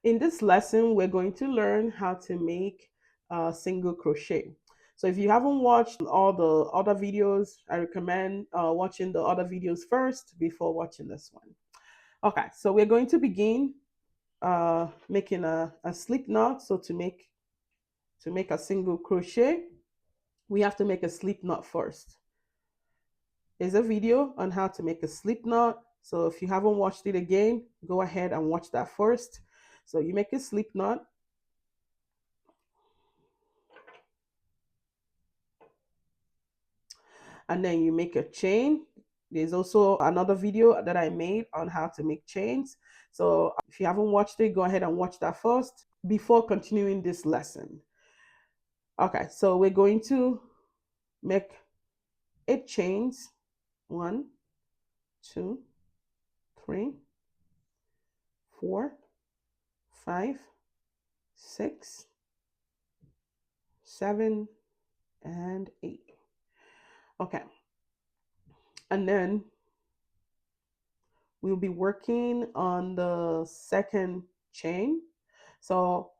In this lesson, we're going to learn how to make single crochet. So if you haven't watched all the other videos, I recommend watching the other videos first before watching this one. Okay, so we're going to begin making a slip knot. So to make a single crochet, we have to make a slip knot first. There's a video on how to make a slip knot. So if you haven't watched it again, go ahead and watch that first. So you make a slip knot. And then you make a chain. There's also another video that I made on how to make chains. So if you haven't watched it, go ahead and watch that first before continuing this lesson. Okay, so we're going to make 8 chains. 1, 2, 3, 4, 5, 6, 7, and 8. Okay, and then we'll be working on the second chain. So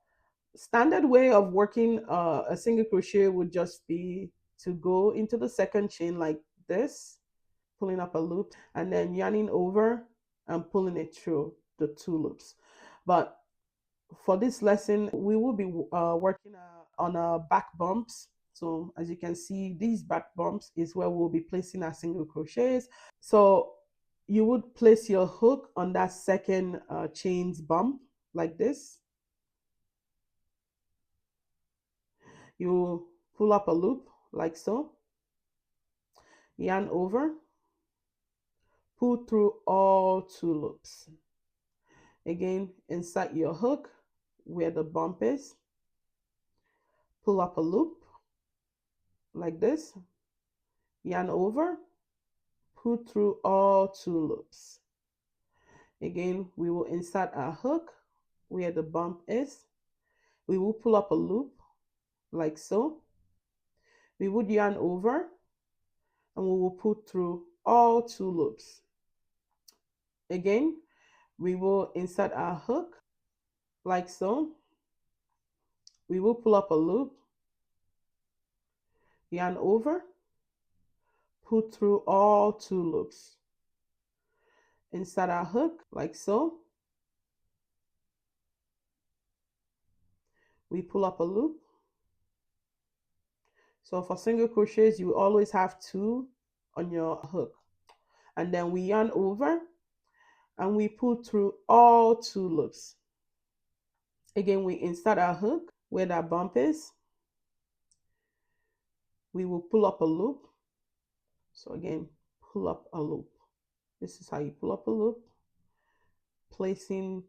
standard way of working a single crochet would just be to go into the second chain like this, pulling up a loop, and then yarning over and pulling it through the 2 loops. But for this lesson, we will be working on our back bumps. So as you can see, these back bumps is where we'll be placing our single crochets. So you would place your hook on that second chain's bump like this. You pull up a loop like so, yarn over, pull through all 2 loops. Again, insert your hook where the bump is, pull up a loop like this, yarn over, pull through all 2 loops. Again, we will insert our hook where the bump is. We will pull up a loop like so. We would yarn over and we will pull through all 2 loops. Again, we will insert our hook like so. We will pull up a loop, yarn over, pull through all 2 loops. Insert our hook like so. We pull up a loop. So for single crochets, you always have 2 on your hook. And then we yarn over and we pull through all 2 loops. Again, we insert our hook where that bump is. We will pull up a loop. So again, pull up a loop. This is how you pull up a loop, placing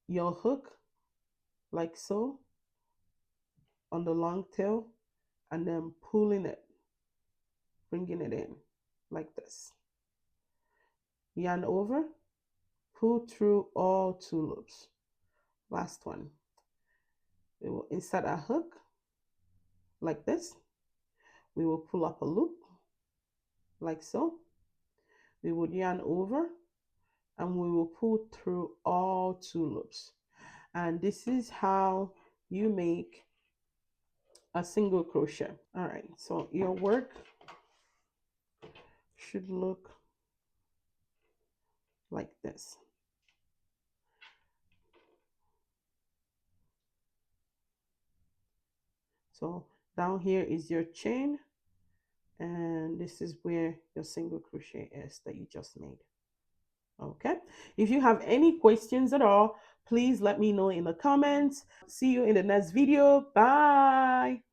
your hook like so on the long tail and then pulling it, bringing it in like this. Yarn over, pull through all 2 loops. Last one. We will insert a hook like this. We will pull up a loop like so. We would yarn over and we will pull through all 2 loops. And this is how you make a single crochet. All right, so your work should look like this. So down here is your chain, and this is where your single crochet is that you just made. Okay, if you have any questions at all, please let me know in the comments. See you in the next video. Bye.